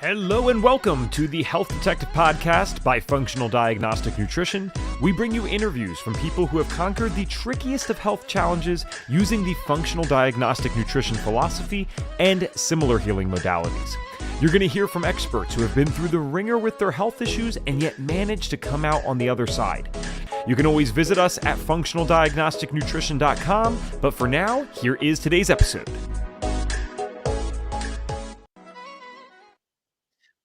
Hello and welcome to the Health Detective Podcast by Functional Diagnostic Nutrition. We bring you interviews from people who have conquered the trickiest of health challenges using the functional diagnostic nutrition philosophy and similar healing modalities. You're going to hear from experts who have been through the ringer with their health issues and yet managed to come out on the other side. You can always visit us at functionaldiagnosticnutrition.com, but for now, here is today's episode.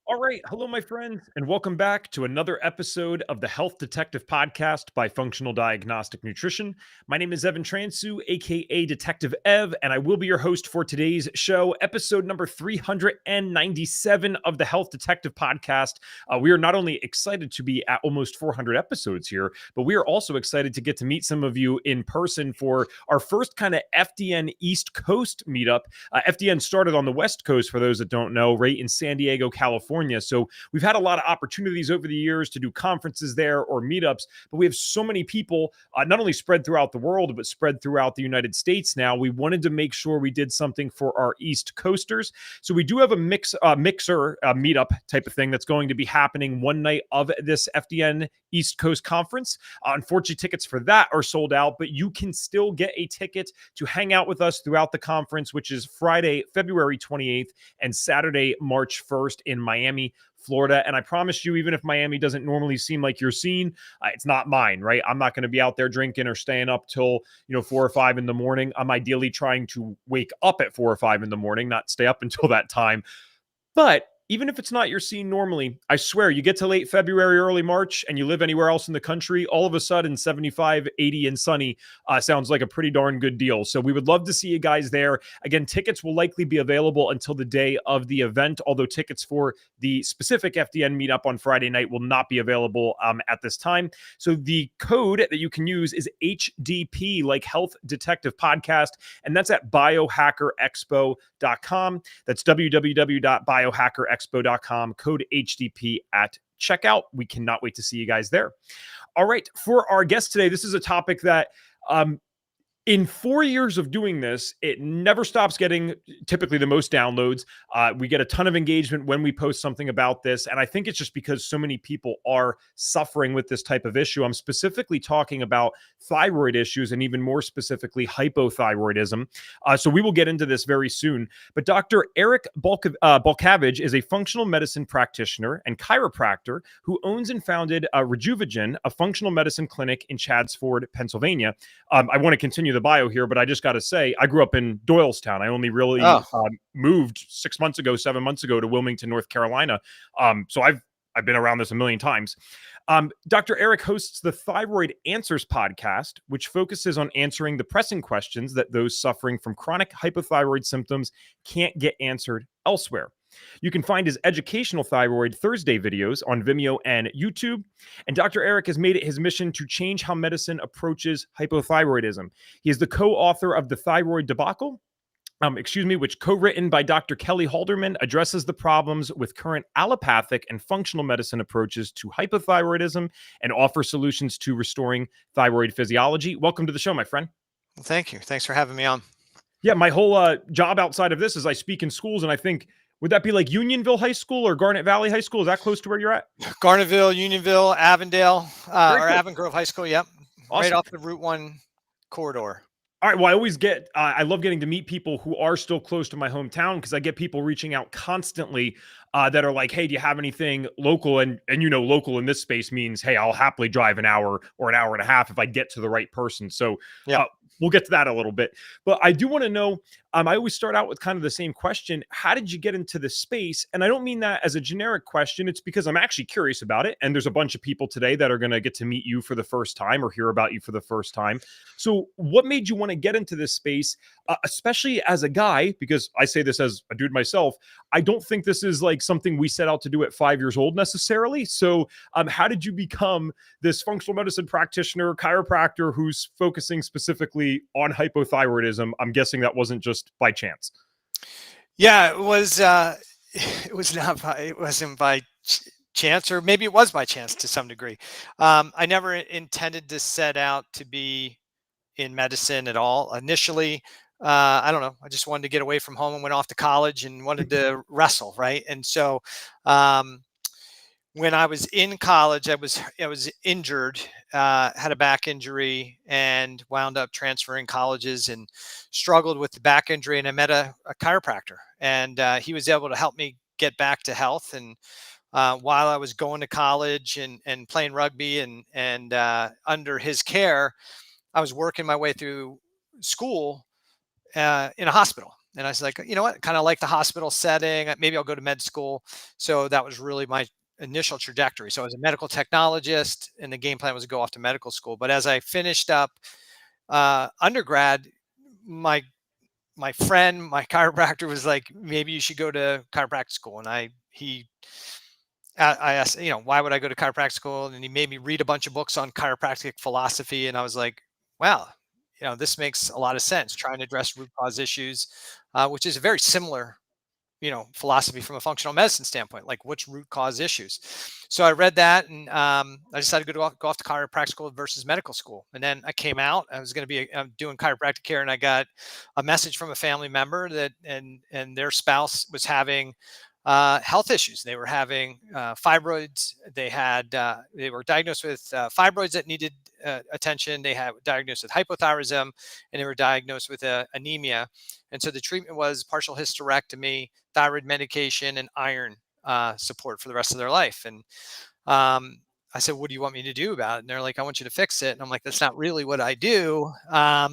All right. Hello, my friends, and welcome back to another episode of the Health Detective Podcast by Functional Diagnostic Nutrition. My name is Evan Transu, aka Detective Ev, and I will be your host for today's show, episode number 397 of the Health Detective Podcast. We are not only excited to be at almost 400 episodes here, but we are also excited to get to meet some of you in person for our first kind of FDN East Coast meetup. FDN started on the West Coast, for those that don't know, right in San Diego, California. So we've had a lot of opportunities over the years to do conferences there or meetups, but we have so many people, not only spread throughout the world, but spread throughout the United States now. We wanted to make sure we did something for our East Coasters. So we do have a mixer meetup type of thing that's going to be happening one night of this FDN East Coast conference. Unfortunately, tickets for that are sold out, but you can still get a ticket to hang out with us throughout the conference, which is Friday, February 28th and Saturday, March 1st in Miami, Florida. And I promise you, even if Miami doesn't normally seem like your scene, it's not mine, right? I'm not going to be out there drinking or staying up till, 4 or 5 in the morning. I'm ideally trying to wake up at 4 or 5 in the morning, not stay up until that time. But even if it's not your scene normally, I swear, you get to late February, early March, and you live anywhere else in the country, all of a sudden 75, 80, and sunny sounds like a pretty darn good deal. So we would love to see you guys there. Again, tickets will likely be available until the day of the event, although tickets for the specific FDN meetup on Friday night will not be available at this time. So the code that you can use is HDP, like Health Detective Podcast, and that's at biohackerexpo.com. That's www.biohackerexpo.com, code HDP at checkout. We cannot wait to see you guys there. All right, for our guest today, this is a topic that in 4 years of doing this, it never stops getting typically the most downloads. We get a ton of engagement when we post something about this. And I think it's just because so many people are suffering with this type of issue. I'm specifically talking about thyroid issues and even more specifically hypothyroidism. So we will get into this very soon. But Dr. Eric Balcavage is a functional medicine practitioner and chiropractor who owns and founded Rejuvagen, a functional medicine clinic in Chadsford, Pennsylvania. I want to continue the bio here, but I just got to say, I grew up in Doylestown. I only really moved 7 months ago to Wilmington, North Carolina. So I've been around this a million times. Dr. Eric hosts the Thyroid Answers podcast, which focuses on answering the pressing questions that those suffering from chronic hypothyroid symptoms can't get answered elsewhere. You can find his educational Thyroid Thursday videos on Vimeo and YouTube. And Dr. Eric has made it his mission to change how medicine approaches hypothyroidism. He is the co-author of The Thyroid Debacle, which co-written by Dr. Kelly Halderman, addresses the problems with current allopathic and functional medicine approaches to hypothyroidism and offers solutions to restoring thyroid physiology. Welcome to the show, my friend. Well, thank you. Thanks for having me on. Yeah, my whole job outside of this is I speak in schools, and I think, would that be like Unionville High School or Garnet Valley High School? Is that close to where you're at? Garnetville, Unionville, Avondale, or Avon Grove High School. Yep. Awesome. Right off the Route 1 corridor. All right. Well, I love getting to meet people who are still close to my hometown, because I get people reaching out constantly that are like, hey, do you have anything local? And local in this space means, hey, I'll happily drive an hour or an hour and a half if I get to the right person. So yeah. We'll get to that a little bit. But I do want to know, I always start out with kind of the same question. How did you get into this space? And I don't mean that as a generic question. It's because I'm actually curious about it. And there's a bunch of people today that are going to get to meet you for the first time or hear about you for the first time. So what made you want to get into this space, especially as a guy? Because I say this as a dude myself. I don't think this is like something we set out to do at 5 years old necessarily. So how did you become this functional medicine practitioner, chiropractor who's focusing specifically on hypothyroidism? I'm guessing that wasn't just by chance. Yeah, it wasn't by chance, or maybe it was by chance to some degree. I never intended to set out to be in medicine at all. Initially, I don't know. I just wanted to get away from home and went off to college and wanted to wrestle, right? And so um, when I was in college, I was injured, had a back injury, and wound up transferring colleges and struggled with the back injury. And I met a chiropractor, and he was able to help me get back to health. And while I was going to college and playing rugby and under his care, I was working my way through school in a hospital. And I was like, you know what, kind of like the hospital setting. Maybe I'll go to med school. So that was really my initial trajectory. So I was a medical technologist, and the game plan was to go off to medical school. But as I finished up undergrad, my my friend, my chiropractor was like, maybe you should go to chiropractic school. And I asked, why would I go to chiropractic school? And he made me read a bunch of books on chiropractic philosophy. And I was like, wow, this makes a lot of sense. Trying to address root cause issues, which is a very similar, philosophy from a functional medicine standpoint, like what's root cause issues. So I read that, and I decided to go off to chiropractic school versus medical school. And then I came out. I was going to be doing chiropractic care, and I got a message from a family member that and their spouse was having health issues. They were having fibroids. They were diagnosed with fibroids that needed attention. They had diagnosed with hypothyroidism, and they were diagnosed with anemia. And so the treatment was partial hysterectomy, thyroid medication, and iron support for the rest of their life. And I said, "What do you want me to do about it?" And they're like, "I want you to fix it." And I'm like, "That's not really what I do." But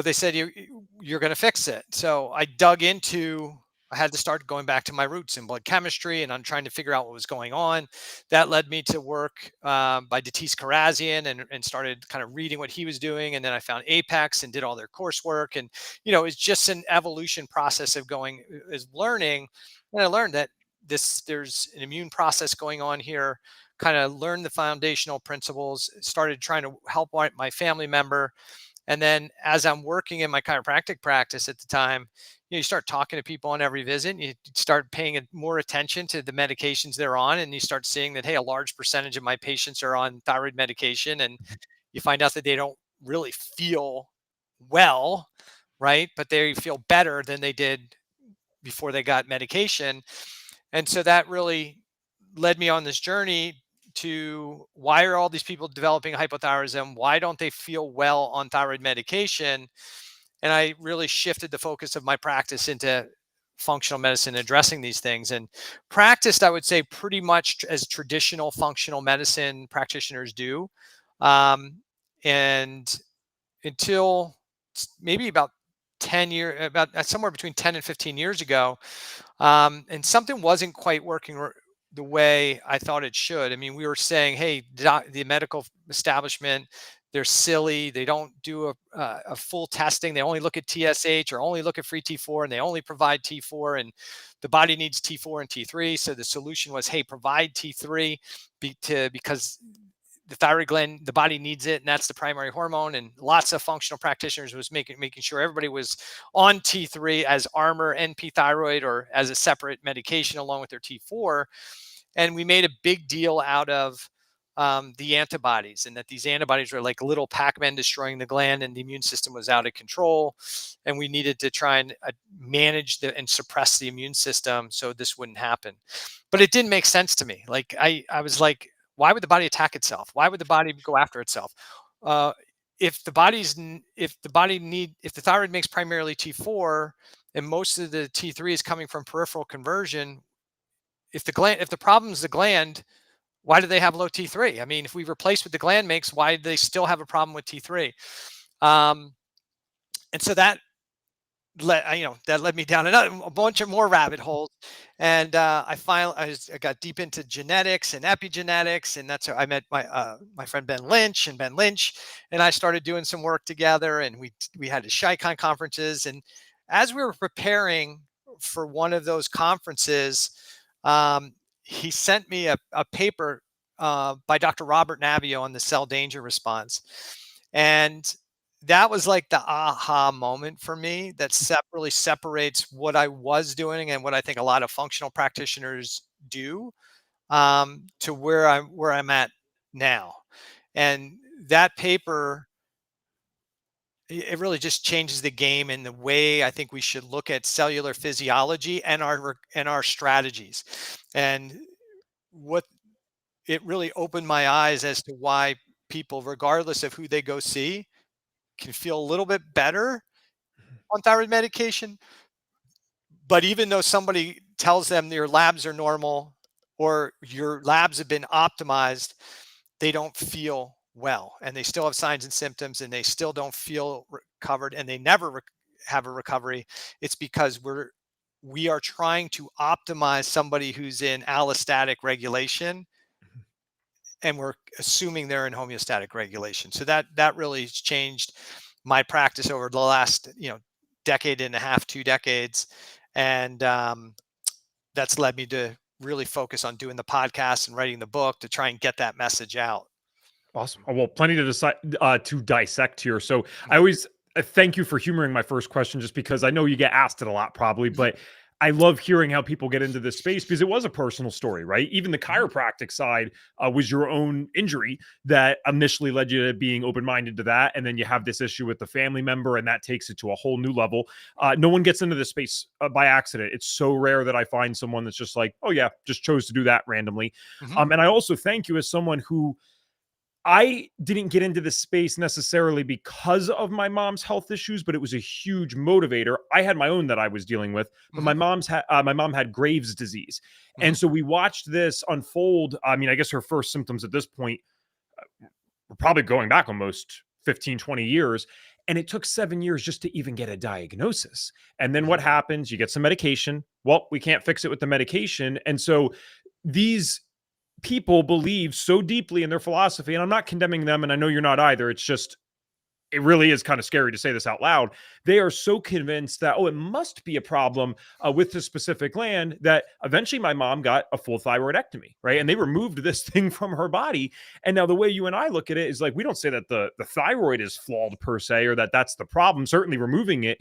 they said you're going to fix it. So I dug into. I had to start going back to my roots in blood chemistry, and I'm trying to figure out what was going on. That led me to work by Datis Karazian and started kind of reading what he was doing. And then I found Apex and did all their coursework. And, it's just an evolution process of is learning. And I learned that there's an immune process going on here, kind of learned the foundational principles, started trying to help my family member. And then as I'm working in my chiropractic practice at the time, you start talking to people on every visit, and you start paying more attention to the medications they're on. And you start seeing that, hey, a large percentage of my patients are on thyroid medication. And you find out that they don't really feel well, right? But they feel better than they did before they got medication. And so that really led me on this journey to why are all these people developing hypothyroidism? Why don't they feel well on thyroid medication? And I really shifted the focus of my practice into functional medicine, addressing these things, and practiced, I would say, pretty much as traditional functional medicine practitioners do. And until maybe about 10 years, about somewhere between 10 and 15 years ago, and something wasn't quite working the way I thought it should. I mean, we were saying, hey, the medical establishment, they're silly. They don't do a full testing. They only look at TSH or only look at free T4, and they only provide T4, and the body needs T4 and T3. So the solution was, hey, provide T3 because the thyroid gland, the body needs it, and that's the primary hormone. And lots of functional practitioners was making sure everybody was on T3 as armor NP thyroid or as a separate medication along with their T4. And we made a big deal out of the antibodies, and that these antibodies were like little Pac-Man destroying the gland, and the immune system was out of control. And we needed to try and manage and suppress the immune system so this wouldn't happen. But it didn't make sense to me. Like I was like, why would the body attack itself? Why would the body go after itself? Uh, if the thyroid makes primarily T4 and most of the T3 is coming from peripheral conversion, if the problem is the gland, why do they have low T3? I mean, if we replace what the gland makes, why do they still have a problem with T3? And so that led me down a bunch of more rabbit holes. And I got deep into genetics and epigenetics, and that's how I met my friend Ben Lynch. And I started doing some work together, and we had the ShyCon conferences. And as we were preparing for one of those conferences, he sent me a paper by Dr. Robert Navio on the cell danger response. And that was like the aha moment for me that really separates what I was doing and what I think a lot of functional practitioners do, to where I'm at now. And that paper it really just changes the game in the way I think we should look at cellular physiology and our strategies. And what it really opened my eyes as to why people, regardless of who they go see, can feel a little bit better on thyroid medication. But even though somebody tells them your labs are normal or your labs have been optimized, they don't feel well and they still have signs and symptoms and they still don't feel recovered and they never have a recovery. It's because we are trying to optimize somebody who's in allostatic regulation and we're assuming they're in homeostatic regulation. So that really has changed my practice over the last decade and a half, 2 decades, and that's led me to really focus on doing the podcast and writing the book to try and get that message out. Awesome. Well, plenty to dissect here. So I Mhm. always thank you for humoring my first question, just because I know you get asked it a lot, probably, Mhm. but I love hearing how people get into this space because it was a personal story, right? Even the Mhm. chiropractic side was your own injury that initially led you to being open minded to that. And then you have this issue with the family member, and that takes it to a whole new level. No one gets into this space by accident. It's so rare that I find someone that's just like, oh, yeah, just chose to do that randomly. Mhm. And I also thank you as someone who I didn't get into this space necessarily because of my mom's health issues, but it was a huge motivator. I had my own that I was dealing with, but Mhm. my mom had Graves' disease, Mhm. and so we watched this unfold. I mean, I guess her first symptoms at this point were probably going back almost 15, 20 years. And it took 7 years just to even get a diagnosis. And then what Mhm. happens? You get some medication. Well, we can't fix it with the medication. And so these people believe so deeply in their philosophy, and I'm not condemning them, and I know you're not either. It's just it really is kind of scary to say this out loud. They are so convinced that, oh, it must be a problem with this specific gland, that eventually my mom got a full thyroidectomy, right? And they removed this thing from her body. And now the way you and I look at it is like, we don't say that the thyroid is flawed per se, or that that's the problem. Certainly removing it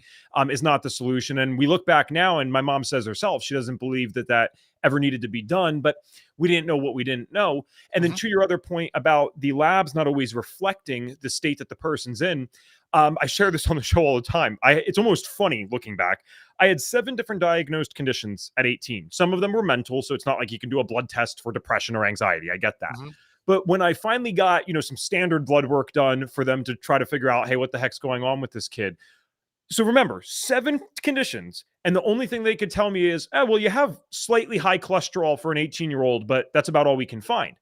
is not the solution. And we look back now, and my mom says herself, she doesn't believe that that ever needed to be done, but we didn't know what we didn't know. And then Mhm. to your other point about the labs not always reflecting the state that the person's in, I share this on the show all the time. It's almost funny looking back. I had 7 different diagnosed conditions at 18. Some of them were mental, so it's not like you can do a blood test for depression or anxiety. I get that. Mhm. But when I finally got, some standard blood work done for them to try to figure out, hey, what the heck's going on with this kid? So remember, 7 conditions, and the only thing they could tell me is, oh, well, you have slightly high cholesterol for an 18-year-old, but that's about all we can find.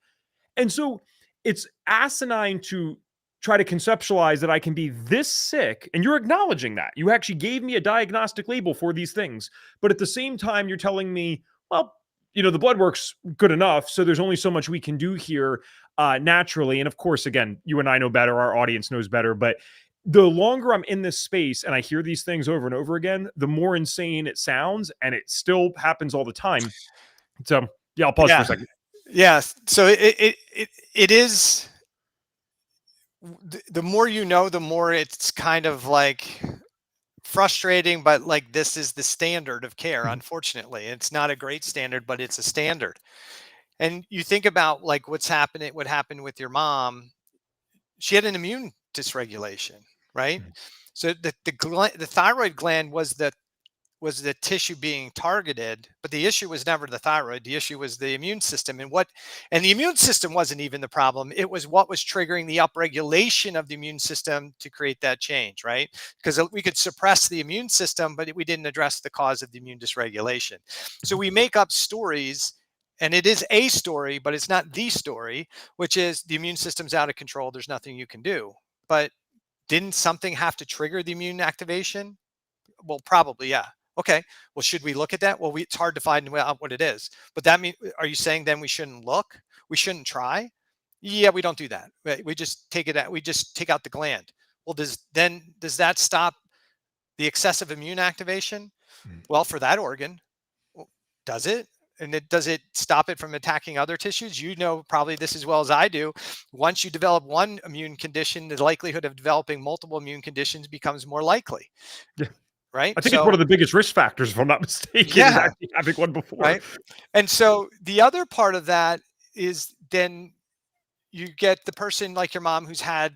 And so it's asinine to try to conceptualize that I can be this sick, and you're acknowledging that. You actually gave me a diagnostic label for these things. But at the same time, you're telling me, well, the blood work's good enough, so there's only so much we can do here naturally. And of course, again, you and I know better, our audience knows better, but the longer I'm in this space and I hear these things over and over again, the more insane it sounds, and it still happens all the time. So, yeah, I'll pause for a Yeah. second. Yes. So it is the more you know, the more it's kind of like frustrating, but like this is the standard of care. Mhm. Unfortunately, it's not a great standard, but it's a standard. And you think about like what happened with your mom. She had an immune dysregulation, right? Mhm. So the thyroid gland was the tissue being targeted, but the issue was never the thyroid. The issue was the immune system, and the immune system wasn't even the problem. It was what was triggering the upregulation of the immune system to create that change, right? Because we could suppress the immune system, but we didn't address the cause of the immune dysregulation. So we make up stories, and it is a story, but it's not the story, which is the immune system's out of control. There's nothing you can do. But didn't something have to trigger the immune activation? Well, probably, yeah. Okay. Well, should we look at that? Well, it's hard to find out what it is. But that mean, are you saying then we shouldn't look? We shouldn't try? Yeah, we don't do that. Right? We just take it out. We just take out the gland. Well, does that stop the excessive immune activation? Mhm. Well, for that organ, well, does it? And does it stop it from attacking other tissues? You know probably this as well as I do. Once you develop one immune condition, the likelihood of developing multiple immune conditions becomes more likely, Yeah. right? I think it's one So of the biggest risk factors, if I'm not mistaken, is yeah, actually having one before. right. And so the other part of that is then you get the person like your mom who's had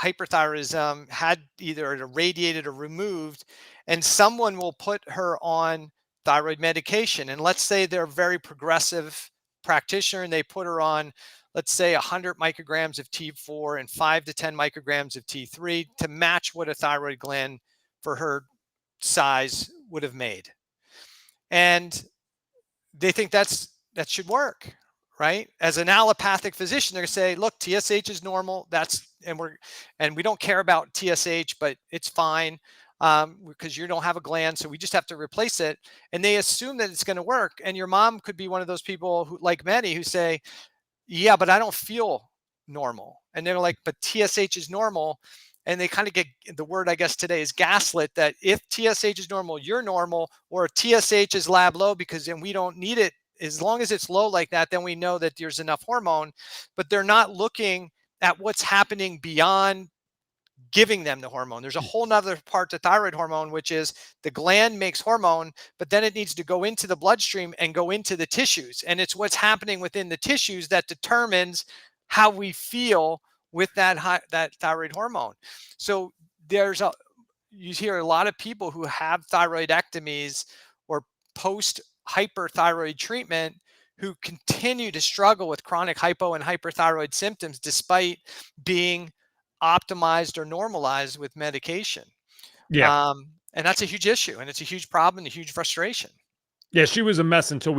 hyperthyroidism, had either irradiated or removed, and someone will put her on thyroid medication. And let's say they're a very progressive practitioner and they put her on, let's say, 100 micrograms of T4 and 5 to 10 micrograms of T3 to match what a thyroid gland for her size would have made. And they think that should work, right? As an allopathic physician, they're gonna say, look, TSH is normal. And we don't care about TSH, but it's fine because you don't have a gland, so we just have to replace it. And they assume that it's going to work. And your mom could be one of those people who, like many, who say, yeah, but I don't feel normal. And they're like, but TSH is normal. And they kind of get, the word I guess today is gaslit, that if TSH is normal, you're normal, or TSH is lab low because then we don't need it. As long as it's low like that, then we know that there's enough hormone. But they're not looking at what's happening beyond giving them the hormone. There's a whole nother part to thyroid hormone, which is the gland makes hormone, but then it needs to go into the bloodstream and go into the tissues. And it's what's happening within the tissues that determines how we feel with that thyroid hormone. So you hear a lot of people who have thyroidectomies or post hyperthyroid treatment who continue to struggle with chronic hypo and hyperthyroid symptoms despite being optimized or normalized with medication. Yeah. And that's a huge issue, and it's a huge problem, a huge frustration. Yeah, she was a mess until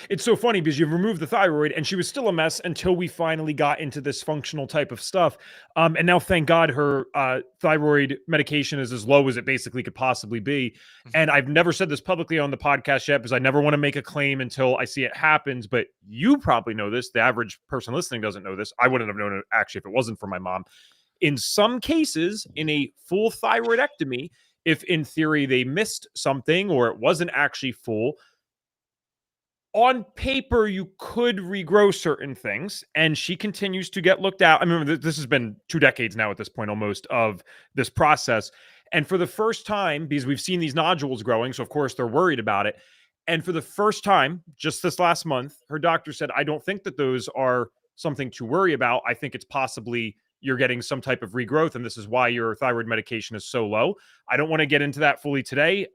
it's so funny because you've removed the thyroid and she was still a mess until we finally got into this functional type of stuff. And now, thank God, her thyroid medication is as low as it basically could possibly be. And I've never said this publicly on the podcast yet because I never want to make a claim until I see it happens. But you probably know this. The average person listening doesn't know this. I wouldn't have known it actually if it wasn't for my mom. In some cases, in a full thyroidectomy, if in theory they missed something or it wasn't actually full, on paper, you could regrow certain things, and she continues to get looked at. I mean, this has been 2 decades now at this point almost of this process. And for the first time, because we've seen these nodules growing, so of course they're worried about it. And for the first time, just this last month, her doctor said, I don't think that those are something to worry about. I think it's possibly you're getting some type of regrowth, and this is why your thyroid medication is so low. I don't want to get into that fully today.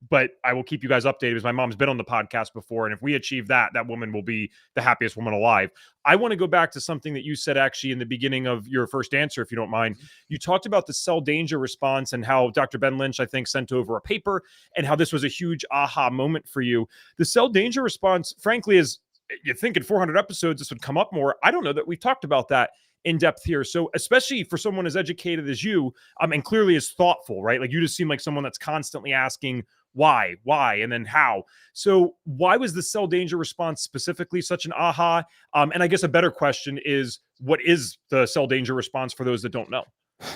But I will keep you guys updated because my mom's been on the podcast before. And if we achieve that, that woman will be the happiest woman alive. I want to go back to something that you said actually in the beginning of your first answer, if you don't mind. You talked about the cell danger response and how Dr. Ben Lynch, I think, sent over a paper and how this was a huge aha moment for you. The cell danger response, frankly, is, you think in 400 episodes, this would come up more. I don't know that we've talked about that in depth here. So especially for someone as educated as you, and clearly as thoughtful, right? Like you just seem like someone that's constantly asking why, and then how. So why was the cell danger response specifically such an aha? And I guess a better question is, what is the cell danger response for those that don't know?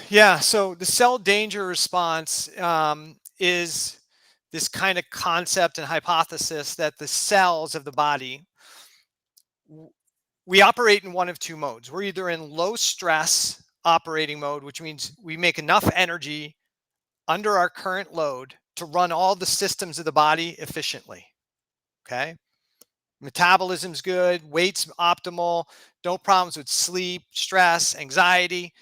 Yeah, so the cell danger response is this kind of concept and hypothesis that the cells of the body, we operate in one of two modes. We're either in low stress operating mode, which means we make enough energy under our current load to run all the systems of the body efficiently. Okay. Metabolism's good, weight's optimal, no problems with sleep, stress, anxiety.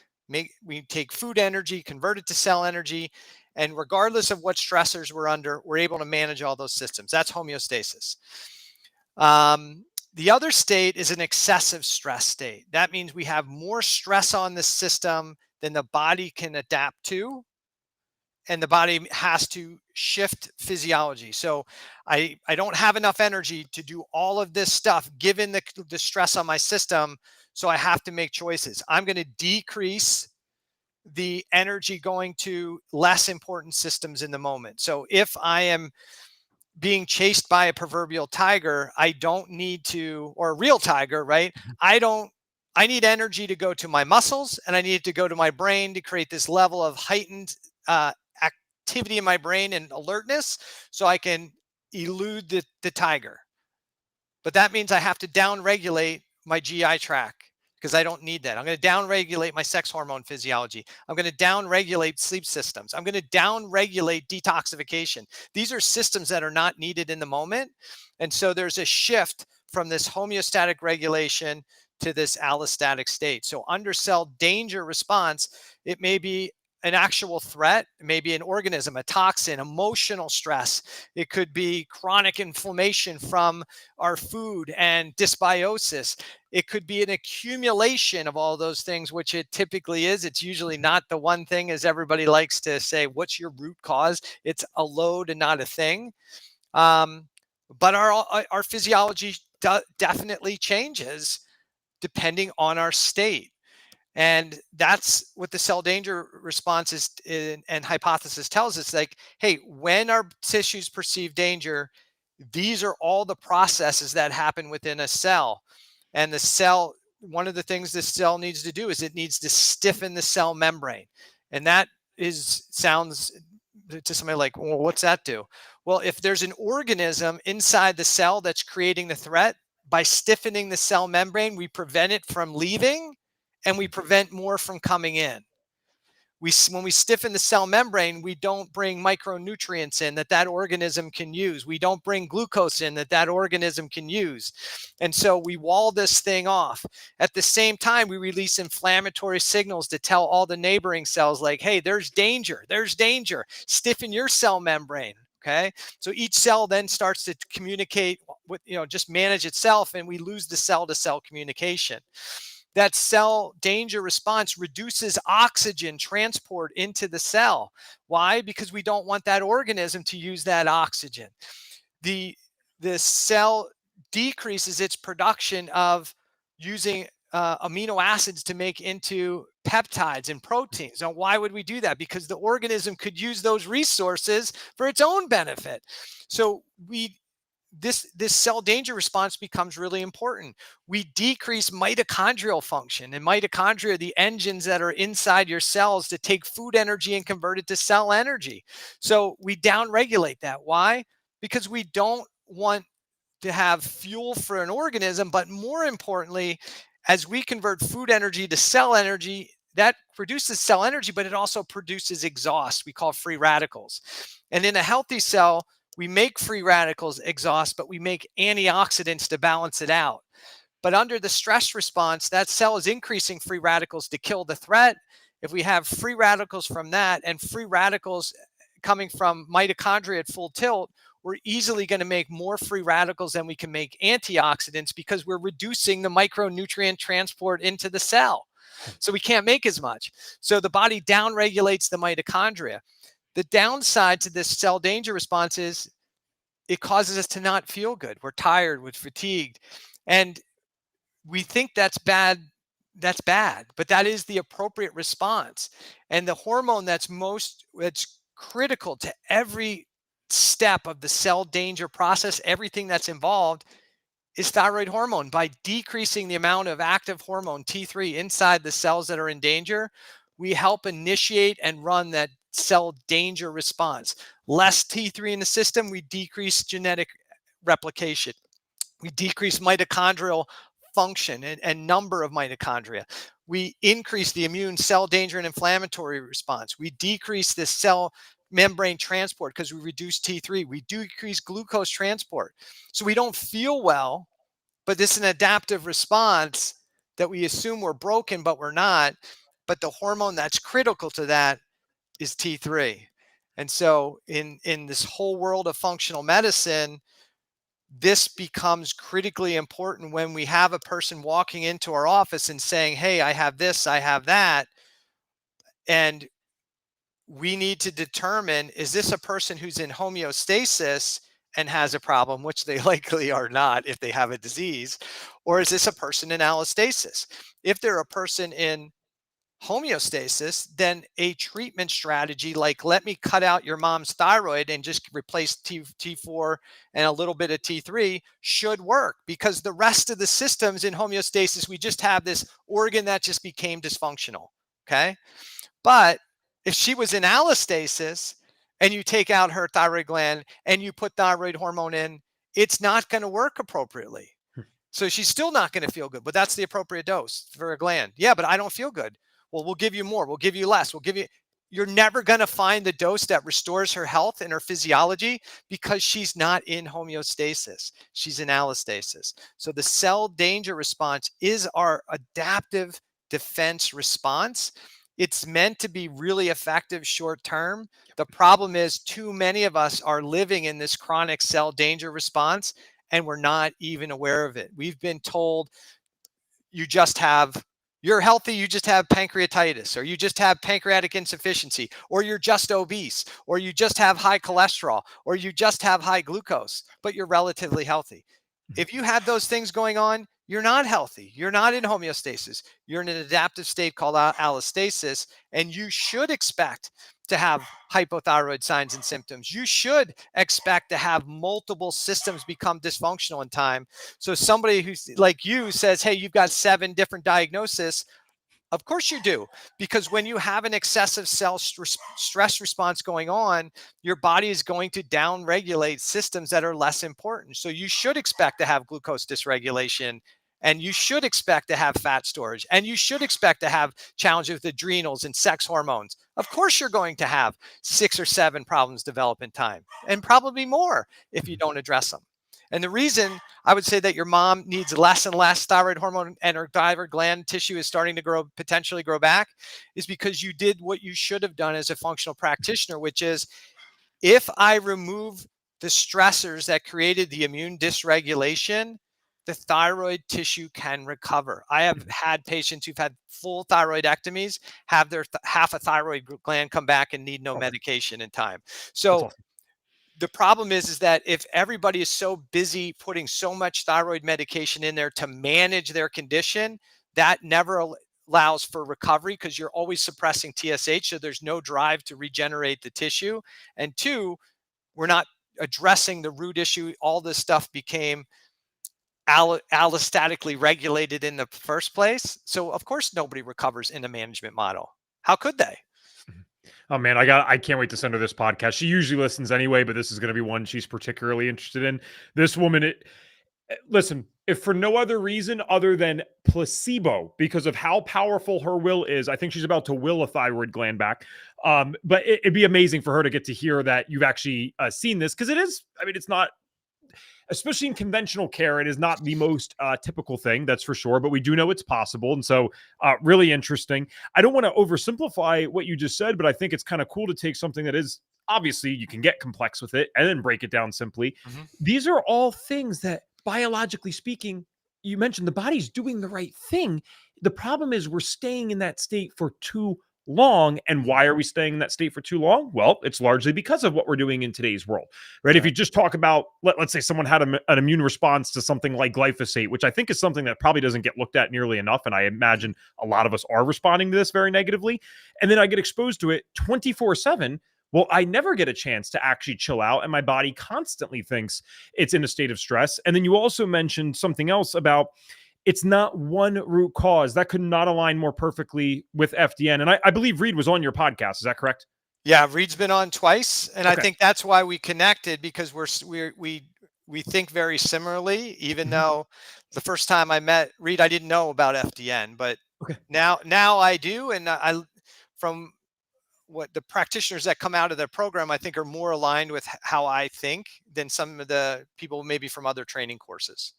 We take food energy, convert it to cell energy, and regardless of what stressors we're under, we're able to manage all those systems. That's homeostasis. The other state is an excessive stress state. That means we have more stress on the system than the body can adapt to, and the body has to shift physiology. So I don't have enough energy to do all of this stuff given the stress on my system. So I have to make choices. I'm going to decrease the energy going to less important systems in the moment. So if I am being chased by a proverbial tiger, I don't need to, or a real tiger, right? I need energy to go to my muscles, and I need to go to my brain to create this level of heightened activity in my brain and alertness so I can elude the tiger. But that means I have to downregulate my GI tract because I don't need that. I'm going to downregulate my sex hormone physiology. I'm going to downregulate sleep systems. I'm going to downregulate detoxification. These are systems that are not needed in the moment. And so there's a shift from this homeostatic regulation to this allostatic state. So under cell danger response, it may be an actual threat, maybe an organism, a toxin, emotional stress. It could be chronic inflammation from our food and dysbiosis. It could be an accumulation of all those things, which it typically is. It's usually not the one thing, as everybody likes to say, what's your root cause? It's a load and not a thing. But our physiology definitely changes depending on our state. And that's what the cell danger response is and hypothesis tells us, like, hey, when our tissues perceive danger, these are all the processes that happen within a cell. And the cell, one of the things this cell needs to do is it needs to stiffen the cell membrane. And that sounds to somebody like, well, what's that do? Well, if there's an organism inside the cell that's creating the threat, by stiffening the cell membrane, we prevent it from leaving and we prevent more from coming in. When we stiffen the cell membrane, we don't bring micronutrients in that organism can use. We don't bring glucose in that organism can use. And so we wall this thing off. At the same time, we release inflammatory signals to tell all the neighboring cells, like, hey, there's danger, stiffen your cell membrane. Okay. So each cell then starts to communicate with, just manage itself, and we lose the cell to cell communication. That cell danger response reduces oxygen transport into the cell. Why? Because we don't want that organism to use that oxygen. The cell decreases its production of using amino acids to make into peptides and proteins. Now, why would we do that? Because the organism could use those resources for its own benefit. So this cell danger response becomes really important. We decrease mitochondrial function, and mitochondria are the engines that are inside your cells to take food energy and convert it to cell energy. So we downregulate that. Why? Because we don't want to have fuel for an organism, but more importantly, as we convert food energy to cell energy, that produces cell energy, but it also produces exhaust we call free radicals. And in a healthy cell, we make free radicals exhaust, but we make antioxidants to balance it out. But under the stress response, that cell is increasing free radicals to kill the threat. If we have free radicals from that and free radicals coming from mitochondria at full tilt, we're easily going to make more free radicals than we can make antioxidants, because we're reducing the micronutrient transport into the cell. So we can't make as much. So the body downregulates the mitochondria. The downside to this cell danger response is it causes us to not feel good. We're tired, we're fatigued, and we think that's bad. That's bad, but that is the appropriate response. And the hormone that's critical to every step of the cell danger process, everything that's involved, is thyroid hormone. By decreasing the amount of active hormone T3 inside the cells that are in danger, we help initiate and run that cell danger response. Less T3 in the system, we decrease genetic replication. We decrease mitochondrial function and number of mitochondria. We increase the immune cell danger and inflammatory response. We decrease the cell membrane transport because we reduce T3. We decrease glucose transport. So we don't feel well, but this is an adaptive response that we assume we're broken, but we're not. But the hormone that's critical to that is T3. And so in this whole world of functional medicine, this becomes critically important when we have a person walking into our office and saying, hey, I have this, I have that. And we need to determine, is this a person who's in homeostasis and has a problem, which they likely are not if they have a disease, or is this a person in allostasis? If they're a person in homeostasis, then a treatment strategy like, let me cut out your mom's thyroid and just replace T4 and a little bit of T3 should work, because the rest of the systems in homeostasis, we just have this organ that just became dysfunctional. Okay. But if she was in allostasis and you take out her thyroid gland and you put thyroid hormone in, it's not going to work appropriately. So she's still not going to feel good, but that's the appropriate dose for a gland. Yeah, but I don't feel good. Well, we'll give you more. We'll give you less. We'll give you, you're never going to find the dose that restores her health and her physiology because she's not in homeostasis. She's in allostasis. So the cell danger response is our adaptive defense response. It's meant to be really effective short term. The problem is too many of us are living in this chronic cell danger response and we're not even aware of it. We've been told you're healthy, you just have pancreatitis, or you just have pancreatic insufficiency, or you're just obese, or you just have high cholesterol, or you just have high glucose, but you're relatively healthy. If you have those things going on, you're not healthy. You're not in homeostasis. You're in an adaptive state called allostasis, and you should expect to have hypothyroid signs and symptoms. You should expect to have multiple systems become dysfunctional in time. So somebody who's like you says, hey, you've got 7 different diagnoses. Of course you do, because when you have an excessive cell stress response going on, your body is going to downregulate systems that are less important. So you should expect to have glucose dysregulation, and you should expect to have fat storage, and you should expect to have challenges with adrenals and sex hormones. Of course, you're going to have 6 or 7 problems develop in time, and probably more if you don't address them. And the reason I would say that your mom needs less and less thyroid hormone and her thyroid gland tissue is starting to potentially grow back is because you did what you should have done as a functional practitioner, which is if I remove the stressors that created the immune dysregulation, the thyroid tissue can recover. I have had patients who've had full thyroidectomies have their half a thyroid gland come back and need no medication in time. So awesome. The problem is that if everybody is so busy putting so much thyroid medication in there to manage their condition, that never allows for recovery because you're always suppressing TSH. So there's no drive to regenerate the tissue. And 2, we're not addressing the root issue. All this stuff became allostatically regulated in the first place. So of course, nobody recovers in a management model. How could they? Oh man, I can't wait to send her this podcast. She usually listens anyway, but this is going to be one she's particularly interested in. This woman, listen, if for no other reason other than placebo, because of how powerful her will is, I think she's about to will a thyroid gland back. But it'd be amazing for her to get to hear that you've actually seen this, because it is, I mean, it's not, especially in conventional care, it is not the most typical thing, that's for sure, but we do know it's possible. And so really interesting. I don't want to oversimplify what you just said, but I think it's kind of cool to take something that is obviously you can get complex with it and then break it down simply. Mm-hmm. These are all things that biologically speaking, you mentioned the body's doing the right thing. The problem is we're staying in that state for too long. And why are we staying in that state for too long? Well, it's largely because of what we're doing in today's world, right? If you just talk about, let's say someone had an immune response to something like glyphosate, which I think is something that probably doesn't get looked at nearly enough. And I imagine a lot of us are responding to this very negatively. And then I get exposed to it 24/7. Well, I never get a chance to actually chill out, and my body constantly thinks it's in a state of stress. And then you also mentioned something else about it's not one root cause. That could not align more perfectly with FDN. And I believe Reed was on your podcast. Is that correct? Yeah, Reed's been on twice, and Okay. I think that's why we connected, because we think very similarly. Even though the first time I met Reed, I didn't know about FDN, but Okay. now I do, and I from what the practitioners that come out of their program, I think are more aligned with how I think than some of the people maybe from other training courses.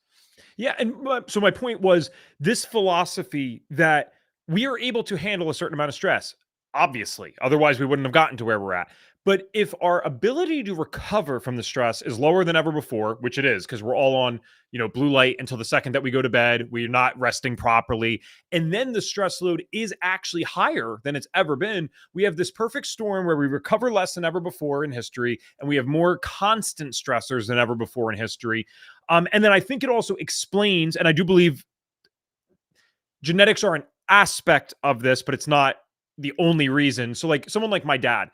Yeah. And so my point was this philosophy that we are able to handle a certain amount of stress, obviously. Otherwise, we wouldn't have gotten to where we're at. But if our ability to recover from the stress is lower than ever before, which it is, because we're all on, blue light until the second that we go to bed, we're not resting properly. And then the stress load is actually higher than it's ever been. We have this perfect storm where we recover less than ever before in history, and we have more constant stressors than ever before in history. And then I think it also explains, and I do believe genetics are an aspect of this, but it's not the only reason. So, like someone like my dad,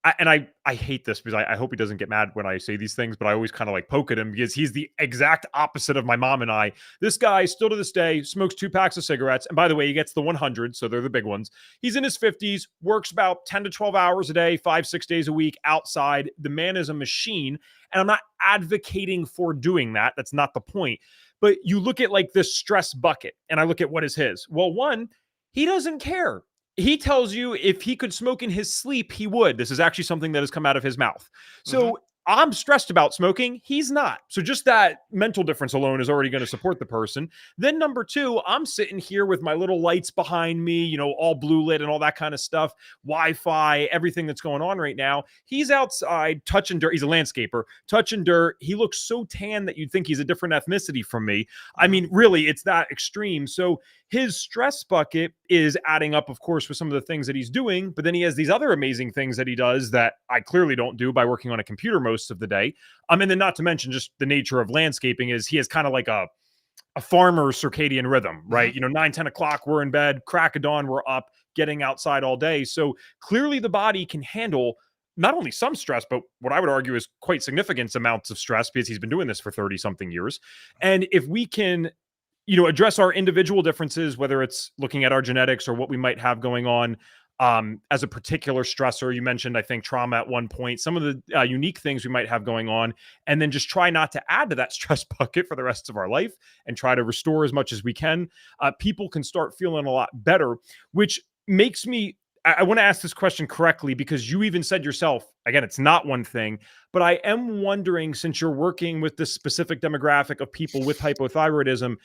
I hate this because I hope he doesn't get mad when I say these things, but I always kind of like poke at him because he's the exact opposite of my mom and I. This guy still to this day smokes 2 packs of cigarettes. And by the way, he gets the 100. So they're the big ones. He's in his 50s, works about 10 to 12 hours a day, 5-6 days a week outside. The man is a machine. And I'm not advocating for doing that. That's not the point. But you look at like this stress bucket and I look at what is his. Well, one, he doesn't care He tells you if he could smoke in his sleep, he would. This is actually something that has come out of his mouth. Hmm. So I'm stressed about smoking. He's not. So just that mental difference alone is already going to support the person. Then number two, I'm sitting here with my little lights behind me, all blue lit and all that kind of stuff, Wi-Fi, everything that's going on right now. He's outside touching dirt. He's a landscaper, touching dirt. He looks so tan that you'd think he's a different ethnicity from me. I Hmm. mean, really, it's that extreme. So his stress bucket is adding up, of course, with some of the things that he's doing, but then he has these other amazing things that he does that I clearly don't do by working on a computer most of the day. And then not to mention just the nature of landscaping is he has kind of like a farmer's circadian rhythm, Hmm. right? 9, 10 o'clock, we're in bed, crack of dawn, we're up, getting outside all day. So clearly the body can handle not only some stress, but what I would argue is quite significant amounts of stress because he's been doing this for 30 something years. And if we can address our individual differences, whether it's looking at our genetics or what we might have going on as a particular stressor. You mentioned, I think, trauma at one point, some of the unique things we might have going on, and then just try not to add to that stress bucket for the rest of our life and try to restore as much as we can. People can start feeling a lot better, which makes me. I want to ask this question correctly because you even said yourself, again, it's not one thing, but I am wondering, since you're working with this specific demographic of people with hypothyroidism,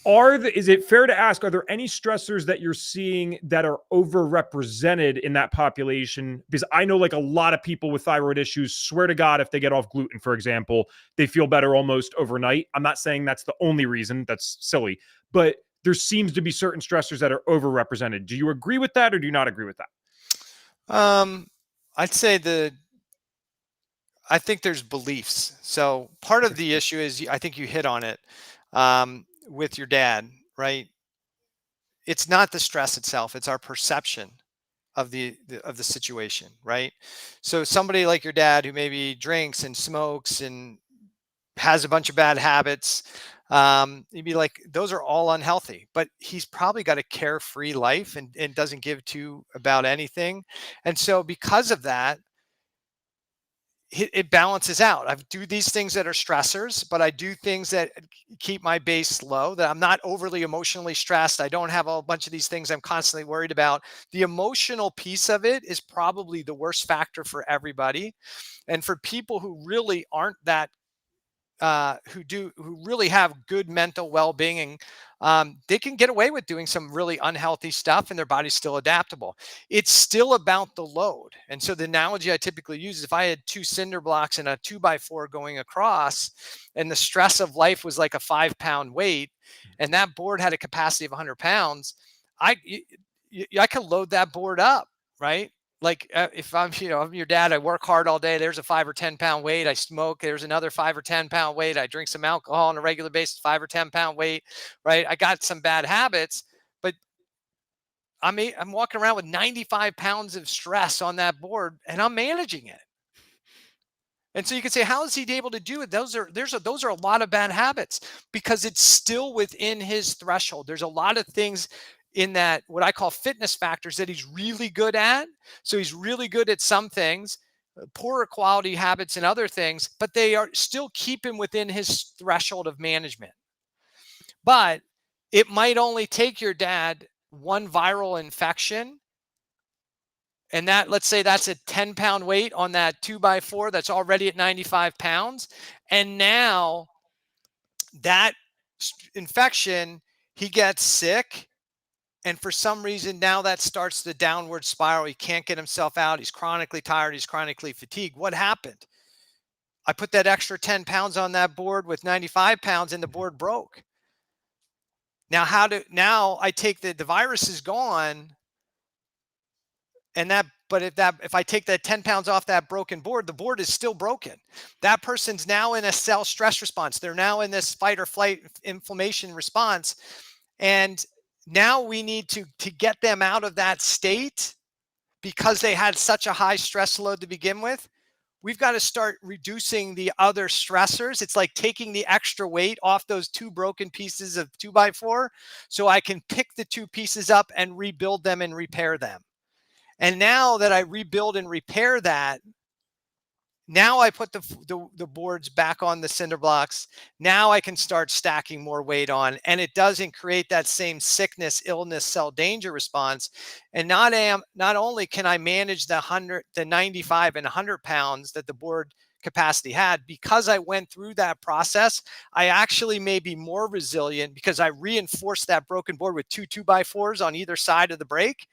is it fair to ask, are there any stressors that you're seeing that are overrepresented in that population? Because I know like a lot of people with thyroid issues swear to God, if they get off gluten, for example, they feel better almost overnight. I'm not saying that's the only reason. That's silly. But there seems to be certain stressors that are overrepresented. Do you agree with that or do you not agree with that? Um, I'd say I think there's beliefs. So part of the issue is, I think you hit on it, with your dad, right? It's not the stress itself; it's our perception of the situation, right? So somebody like your dad who maybe drinks and smokes and has a bunch of bad habits, you'd be like, those are all unhealthy. But he's probably got a carefree life and doesn't give two about anything, and so because of that, it balances out. I do these things that are stressors, but I do things that keep my base low, that I'm not overly emotionally stressed. I don't have a bunch of these things I'm constantly worried about. The emotional piece of it is probably the worst factor for everybody. And for people who really aren't that who really have good mental well-being, and they can get away with doing some really unhealthy stuff and their body's still adaptable. It's still about the load. And so the analogy I typically use is, if I had two cinder blocks and a 2x4 going across, and the stress of life was like a 5-pound weight, and that board had a capacity of 100 pounds, I could load that board up, right? Like, if I'm your dad, I work hard all day. There's a 5 or 10 pound weight. I smoke. There's another 5 or 10 pound weight. I drink some alcohol on a regular basis, 5 or 10 pound weight, right? I got some bad habits, but I'm walking around with 95 pounds of stress on that board, and I'm managing it. And so you could say, how is he able to do it? Those are a lot of bad habits, because it's still within his threshold. There's a lot of things in that, what I call fitness factors, that he's really good at. So he's really good at some things, poorer quality habits and other things, but they are still keep him within his threshold of management. But it might only take your dad one viral infection, and that, let's say that's a 10-pound weight on that 2x4 that's already at 95 pounds. And now that infection, he gets sick. And for some reason, now that starts the downward spiral. He can't get himself out. He's chronically tired. He's chronically fatigued. What happened? I put that extra 10 pounds on that board with 95 pounds, and the board broke. Now I take the virus is gone, and if I take that 10 pounds off that broken board, the board is still broken. That person's now in a cell stress response. They're now in this fight or flight inflammation response. And now we need to get them out of that state, because they had such a high stress load to begin with. We've got to start reducing the other stressors. It's like taking the extra weight off those two broken pieces of 2x4, so I can pick the two pieces up and rebuild them and repair them. And now that I rebuild and repair that, Now I put the boards back on the cinder blocks. Now I can start stacking more weight on, and it doesn't create that same sickness, illness, cell danger response. And not only can I manage the 95 and 100 pounds that the board capacity had, because I went through that process, I actually may be more resilient because I reinforced that broken board with 2 2x4s on either side of the brake.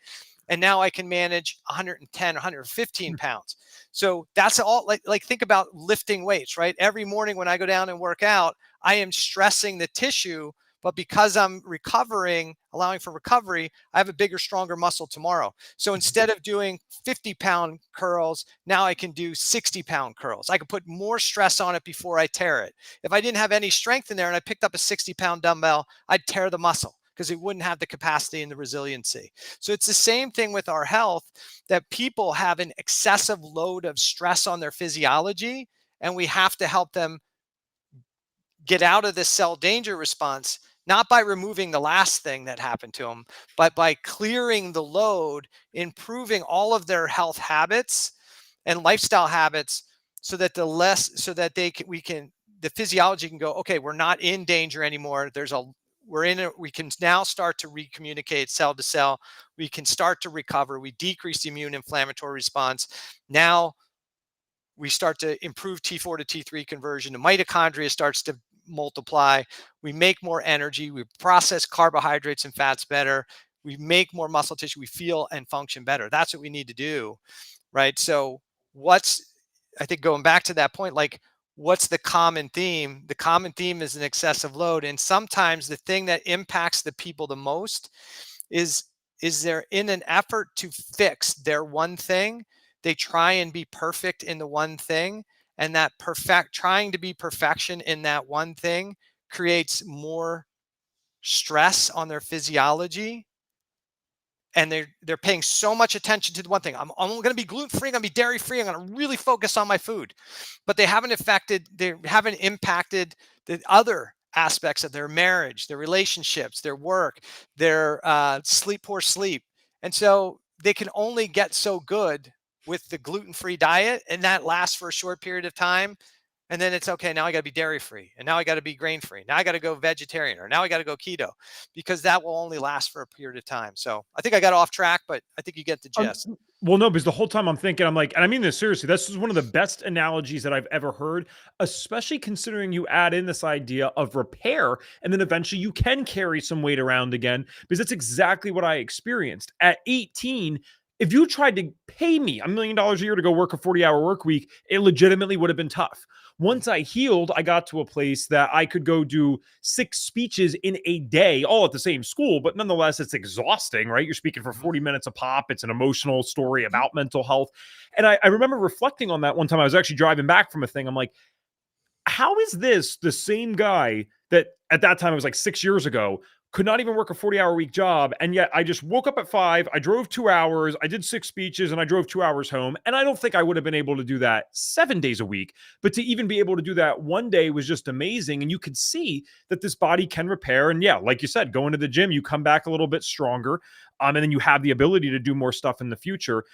And now I can manage 110, 115 pounds. So that's all. Like think about lifting weights, right? Every morning when I go down and work out, I am stressing the tissue, but because I'm recovering, allowing for recovery, I have a bigger, stronger muscle tomorrow. So instead of doing 50-pound curls, now I can do 60-pound curls. I can put more stress on it before I tear it. If I didn't have any strength in there and I picked up a 60-pound dumbbell, I'd tear the muscle because it wouldn't have the capacity and the resiliency. So it's the same thing with our health, that people have an excessive load of stress on their physiology, and we have to help them get out of this cell danger response, not by removing the last thing that happened to them, but by clearing the load, improving all of their health habits and lifestyle habits, so that the physiology can go, okay, we're not in danger anymore. We can now start to recommunicate cell to cell. We can start to recover. We decrease the immune inflammatory response. Now we start to improve T4 to T3 conversion. The mitochondria starts to multiply. We make more energy. We process carbohydrates and fats better. We make more muscle tissue. We feel and function better. That's what we need to do, right? So I think going back to that point, like, what's the common theme? The common theme is an excessive load. And sometimes the thing that impacts the people the most is they're in an effort to fix their one thing. They try and be perfect in the one thing. And that trying to be perfection in that one thing creates more stress on their physiology. And they're paying so much attention to the one thing. I'm going to be gluten-free, I'm going to be dairy-free, I'm going to really focus on my food. But they haven't impacted the other aspects of their marriage, their relationships, their work, their poor sleep. And so they can only get so good with the gluten-free diet, and that lasts for a short period of time. And then it's okay, now I got to be dairy free, and now I got to be grain free. Now I got to go vegetarian, or now I got to go keto, because that will only last for a period of time. So I think I got off track, but I think you get the gist. Well, no, because the whole time I'm thinking, I'm like, and I mean this seriously, this is one of the best analogies that I've ever heard, especially considering you add in this idea of repair, and then eventually you can carry some weight around again, because that's exactly what I experienced. At 18, if you tried to pay me $1 million a year to go work a 40-hour work week, it legitimately would have been tough. Once I healed, I got to a place that I could go do 6 speeches in a day, all at the same school, but nonetheless, it's exhausting, right? You're speaking for 40 minutes a pop. It's an emotional story about mental health. And I remember reflecting on that one time. I was actually driving back from a thing. I'm like, how is this the same guy that at that time, it was like 6 years ago, could not even work a 40-hour week job, and yet I just woke up at 5, I drove 2 hours, I did 6 speeches, and I drove 2 hours home, and I don't think I would have been able to do that 7 days a week, but to even be able to do that one day was just amazing. And you could see that this body can repair. And yeah, like you said, going to the gym, you come back a little bit stronger, and then you have the ability to do more stuff in the future.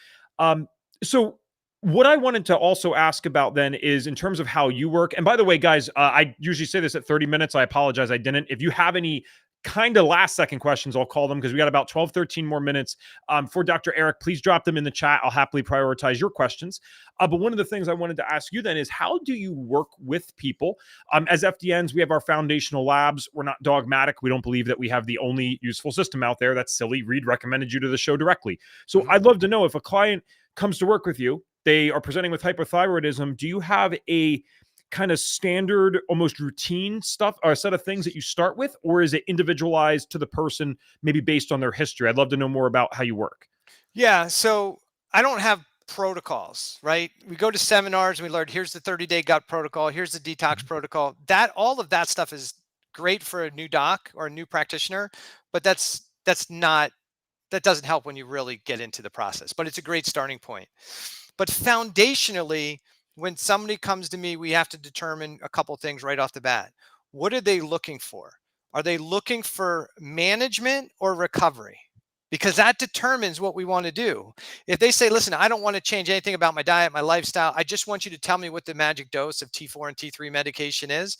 So what I wanted to also ask about then is in terms of how you work. And by the way, guys, I usually say this at 30 minutes. I apologize, I didn't. If you have any kind of last second questions, I'll call them, because we got about 12, 13 more minutes for Dr. Eric. Please drop them in the chat. I'll happily prioritize your questions. But one of the things I wanted to ask you then is, how do you work with people? As FDNs, we have our foundational labs. We're not dogmatic. We don't believe that we have the only useful system out there. That's silly. Reed recommended you to the show directly. So I'd love to know, if a client comes to work with you, they are presenting with hypothyroidism, do you have a kind of standard, almost routine stuff, or a set of things that you start with, or is it individualized to the person, maybe based on their history? I'd love to know more about how you work. Yeah, so I don't have protocols, right? We go to seminars and we learn, here's the 30-day gut protocol, here's the detox protocol. All of that stuff is great for a new doc or a new practitioner, but that doesn't help when you really get into the process, but it's a great starting point. But foundationally, when somebody comes to me, we have to determine a couple things right off the bat. What are they looking for? Are they looking for management or recovery? because that determines what we want to do. If they say, listen, I don't want to change anything about my diet, my lifestyle, I just want you to tell me what the magic dose of T4 and T3 medication is.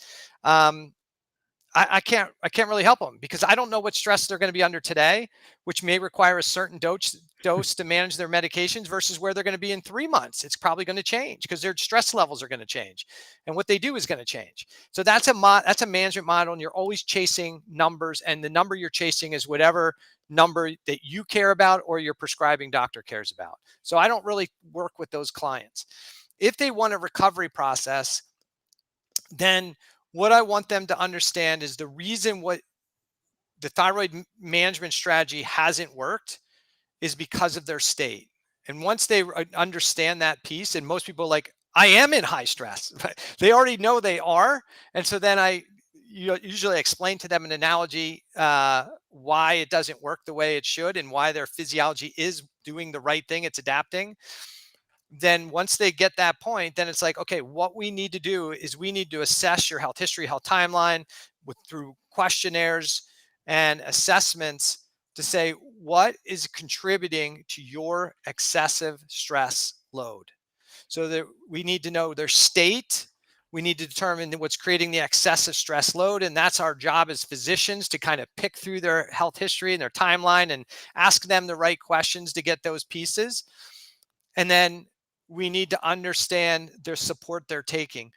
I can't really help them because I don't know what stress they're going to be under today, which may require a certain dose to manage their medications versus where they're going to be in 3 months. It's probably going to change because their stress levels are going to change, and what they do is going to change. So that's a management model, and you're always chasing numbers, and the number you're chasing is whatever number that you care about or your prescribing doctor cares about. So I don't really work with those clients. If they want a recovery process, then what I want them to understand is the reason what the thyroid management strategy hasn't worked is because of their state. And once they understand that piece, and most people are like, I am in high stress, they already know they are. And so then I usually explain to them an analogy why it doesn't work the way it should and why their physiology is doing the right thing, it's adapting. Then once they get that point, then it's like, okay, what we need to do is we need to assess your health history, health timeline through questionnaires and assessments to say what is contributing to your excessive stress load. So that we need to know their state. We need to determine what's creating the excessive stress load. And that's our job as physicians, to kind of pick through their health history and their timeline and ask them the right questions to get those pieces. And then we need to understand their support they're taking.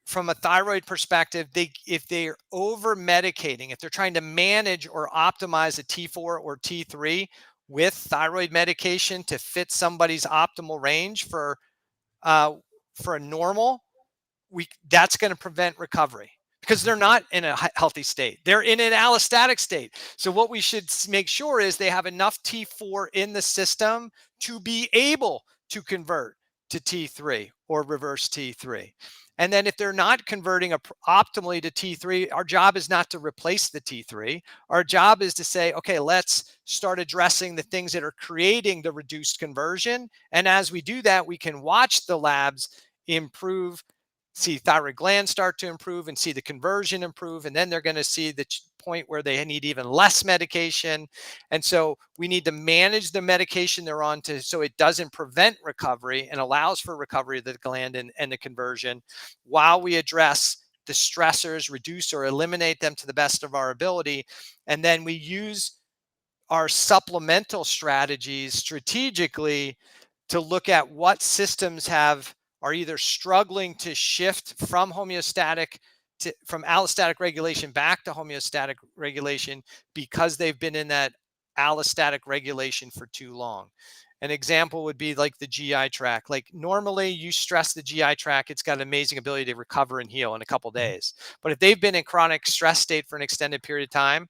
From a thyroid perspective, if they're over medicating, if they're trying to manage or optimize a T4 or T3 with thyroid medication to fit somebody's optimal range for a normal, that's going to prevent recovery because they're not in a healthy state. They're in an allostatic state. So what we should make sure is they have enough T4 in the system to be able to convert to T3 or reverse T3. And then if they're not converting optimally to T3, our job is not to replace the T3. Our job is to say, okay, let's start addressing the things that are creating the reduced conversion. And as we do that, we can watch the labs improve, see thyroid glands start to improve and see the conversion improve. And then they're going to see the point where they need even less medication. And so we need to manage the medication they're on so it doesn't prevent recovery and allows for recovery of the gland and the conversion, while we address the stressors, reduce or eliminate them to the best of our ability. And then we use our supplemental strategies strategically to look at what systems are either struggling to shift from from allostatic regulation back to homeostatic regulation because they've been in that allostatic regulation for too long. An example would be like the GI tract. Like normally you stress the GI tract, it's got an amazing ability to recover and heal in a couple of days. But if they've been in chronic stress state for an extended period of time,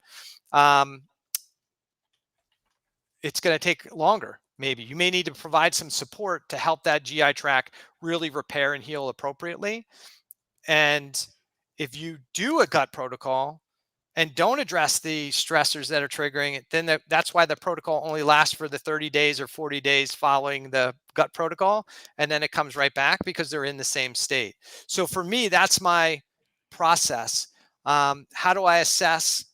it's going to take longer. Maybe you may need to provide some support to help that GI tract really repair and heal appropriately. And if you do a gut protocol and don't address the stressors that are triggering it, then that's why the protocol only lasts for the 30 days or 40 days following the gut protocol. And then it comes right back because they're in the same state. So for me, that's my process. How do I assess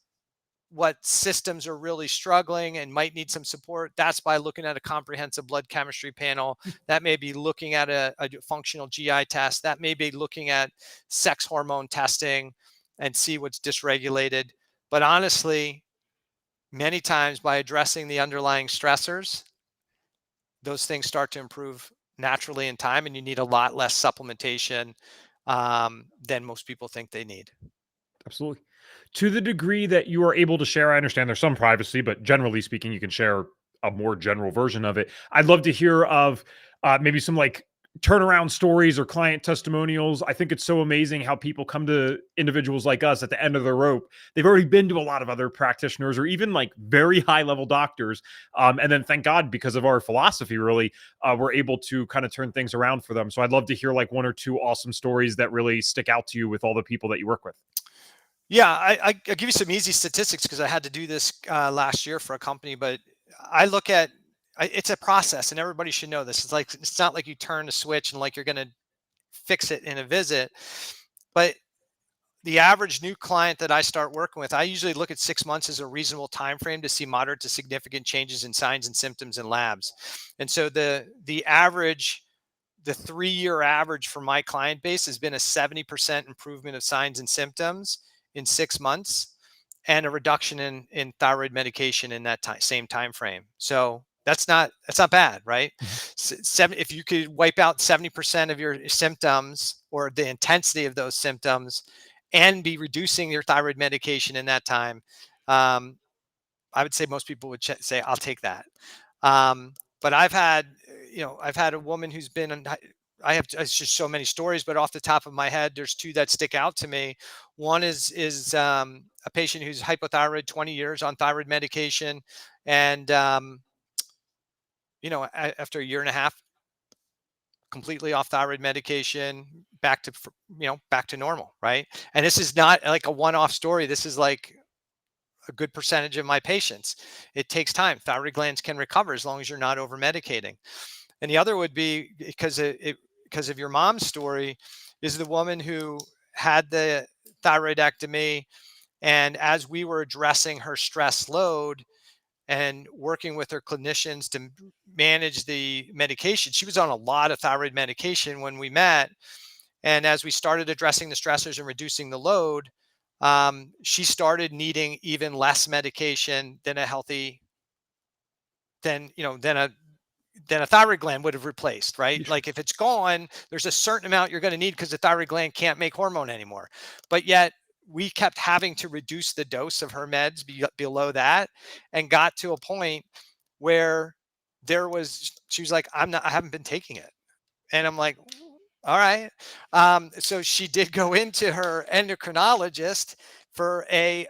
what systems are really struggling and might need some support? That's by looking at a comprehensive blood chemistry panel. That may be looking at a functional GI test. That may be looking at sex hormone testing and see what's dysregulated. But honestly, many times by addressing the underlying stressors, those things start to improve naturally in time, and you need a lot less supplementation than most people think they need. Absolutely. To the degree that you are able to share, I understand there's some privacy, but generally speaking, you can share a more general version of it. I'd love to hear of maybe some like turnaround stories or client testimonials. I think it's so amazing how people come to individuals like us at the end of their rope. They've already been to a lot of other practitioners or even like very high level doctors. And then thank God, because of our philosophy, really, we're able to kind of turn things around for them. So I'd love to hear like one or two awesome stories that really stick out to you with all the people that you work with. Yeah, I'll give you some easy statistics because I had to do this last year for a company, but I look at it's a process, and everybody should know this. It's not like you turn a switch and like you're going to fix it in a visit, but the average new client that I start working with, I usually look at 6 months as a reasonable time frame to see moderate to significant changes in signs and symptoms in labs. And so the 3-year average for my client base has been a 70% improvement of signs and symptoms in 6 months, and a reduction in thyroid medication in that same time frame. So that's not bad, right? If you could wipe out 70% of your symptoms, or the intensity of those symptoms, and be reducing your thyroid medication in that time, I would say most people would say, I'll take that. But I've had a woman who's been I have just so many stories, but off the top of my head, there's 2 that stick out to me. One is a patient who's hypothyroid, 20 years on thyroid medication, and after a year and a half, completely off thyroid medication, back to normal, right? And this is not like a one-off story. This is like a good percentage of my patients. It takes time. Thyroid glands can recover as long as you're not over medicating. And the other would be, because of your mom's story, is the woman who had the thyroidectomy, and as we were addressing her stress load and working with her clinicians to manage the medication, she was on a lot of thyroid medication when we met. And as we started addressing the stressors and reducing the load, she started needing even less medication than a healthy, than a thyroid gland would have replaced, right? Like if it's gone, there's a certain amount you're going to need because the thyroid gland can't make hormone anymore. But yet we kept having to reduce the dose of her meds below that, and got to a point where she was like, I haven't been taking it. And I'm like, all right. So she did go into her endocrinologist for a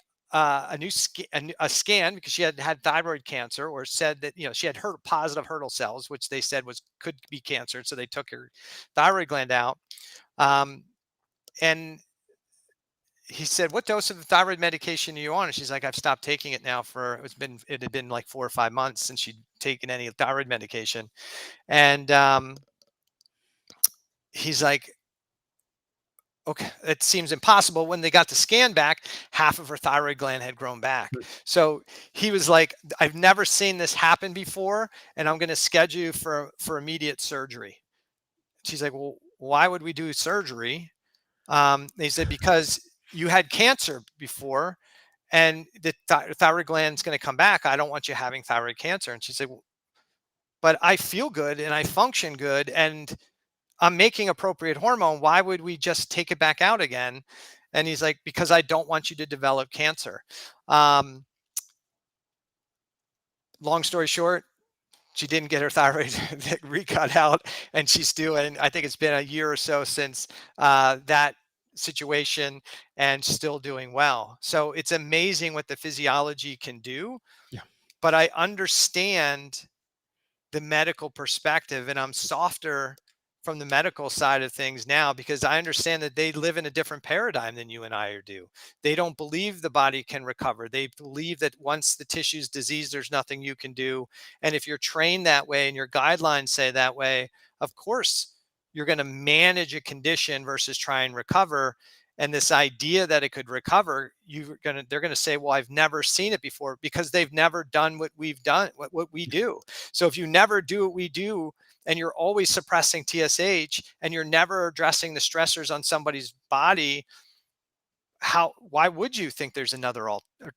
scan, because she had thyroid cancer, or said that she had positive Hurdle cells, which they said could be cancer. So they took her thyroid gland out, and he said, "What dose of thyroid medication are you on?" And she's like, "I've stopped taking it now it had been like 4 or 5 months since she'd taken any thyroid medication." And he's like, okay, it seems impossible. When they got the scan back, half of her thyroid gland had grown back. So he was like, I've never seen this happen before, and I'm going to schedule you for immediate surgery. She's like, well, why would we do surgery? They said, because you had cancer before, and the thyroid gland's going to come back. I don't want you having thyroid cancer. And she said, well, but I feel good and I function good, and I'm making appropriate hormone. Why would we just take it back out again? And he's like, because I don't want you to develop cancer. Long story short, she didn't get her thyroid recut out, and she's doing, I think it's been a year or so since that situation, and still doing well. So it's amazing what the physiology can do. Yeah. But I understand the medical perspective, and I'm softer from the medical side of things now, because I understand that they live in a different paradigm than you and I do. They don't believe the body can recover. They believe that once the tissue's diseased, there's nothing you can do. And if you're trained that way and your guidelines say that way, of course, you're going to manage a condition versus try and recover. And this idea that it could recover, they're going to say, well, I've never seen it before, because they've never done what we've done, what we do. So if you never do what we do, and you're always suppressing TSH, and you're never addressing the stressors on somebody's body, why would you think there's another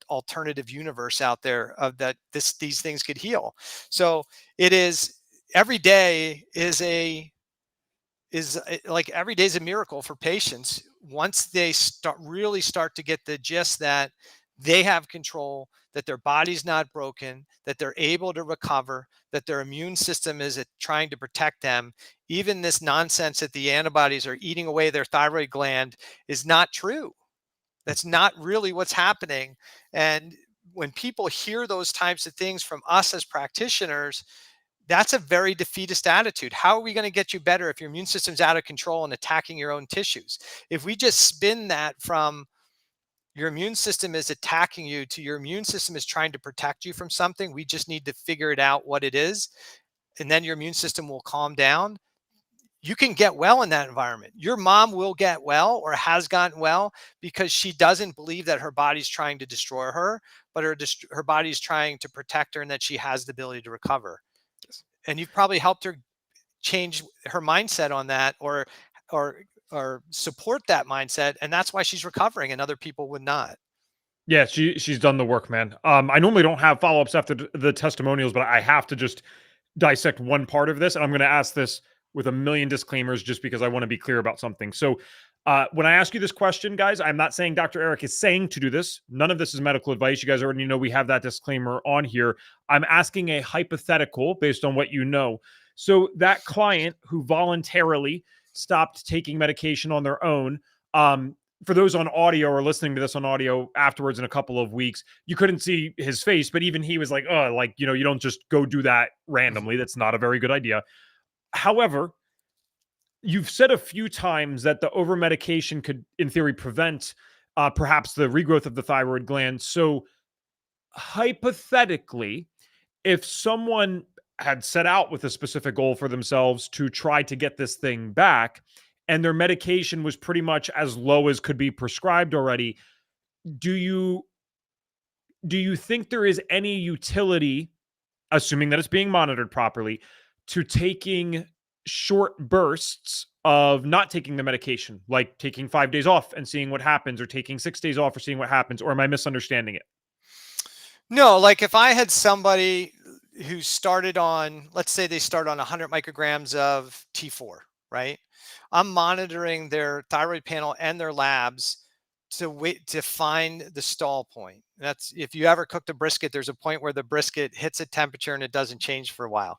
alternative universe out there of that these things could heal? So it is, every day is like every day is a miracle for patients once they really start to get the gist that they have control, that their body's not broken, that they're able to recover, that their immune system is trying to protect them. Even this nonsense that the antibodies are eating away their thyroid gland is not true. That's not really what's happening. And when people hear those types of things from us as practitioners, that's a very defeatist attitude. How are we going to get you better if your immune system's out of control and attacking your own tissues? If we just spin that from your immune system is attacking you to your immune system is trying to protect you from something, we just need to figure it out what it is, and then your immune system will calm down. you can get well in that environment. Your mom will get well or has gotten well because she doesn't believe that her body's trying to destroy her, but her body's trying to protect her and that she has the ability to recover. Yes. And you've probably helped her change her mindset on that, or or support that mindset, and that's why she's recovering and other people would not. Yeah, she's done the work, man. I normally don't have follow-ups after the testimonials, but I have to just dissect one part of this, and I'm going to ask this with a million disclaimers just because I want to be clear about something. So, when I ask you this question, guys, I'm not saying Dr. Eric is saying to do this. None of this is medical advice. You guys already know we have that disclaimer on here. I'm asking a hypothetical based on what you know. So, that client who voluntarily stopped taking medication on their own, for those on audio or listening to this on audio afterwards in a couple of weeks, you couldn't see his face, but even he was like, oh, like, you don't just go do that randomly. That's not a very good idea. However, you've said a few times that the over medication could, in theory, prevent perhaps the regrowth of the thyroid gland. So, hypothetically, if someone had set out with a specific goal for themselves to try to get this thing back, and their medication was pretty much as low as could be prescribed already, do you think there is any utility, assuming that it's being monitored properly, to taking short bursts of not taking the medication, like taking 5 days off and seeing what happens, or taking 6 days off or seeing what happens? Or am I misunderstanding it? No, like if I had somebody who started on, let's say they start on 100 micrograms of T4, right? I'm monitoring their thyroid panel and their labs to wait to find the stall point. That's, if you ever cooked a brisket, there's a point where the brisket hits a temperature and it doesn't change for a while.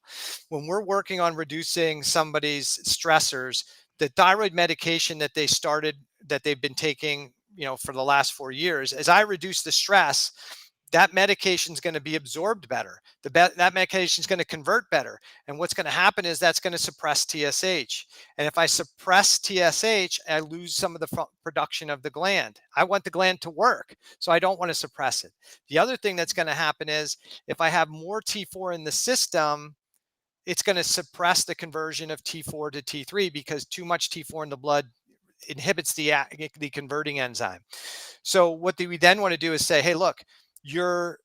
When we're working on reducing somebody's stressors, the thyroid medication that they started, that they've been taking, for the last 4 years, as I reduce the stress, that medication is going to be absorbed better. That medication is going to convert better. And what's going to happen is that's going to suppress TSH. And if I suppress TSH, I lose some of the production of the gland. I want the gland to work, so I don't want to suppress it. The other thing that's going to happen is if I have more T4 in the system, it's going to suppress the conversion of T4 to T3, because too much T4 in the blood inhibits the converting enzyme. So what we then want to do is say, hey, look, your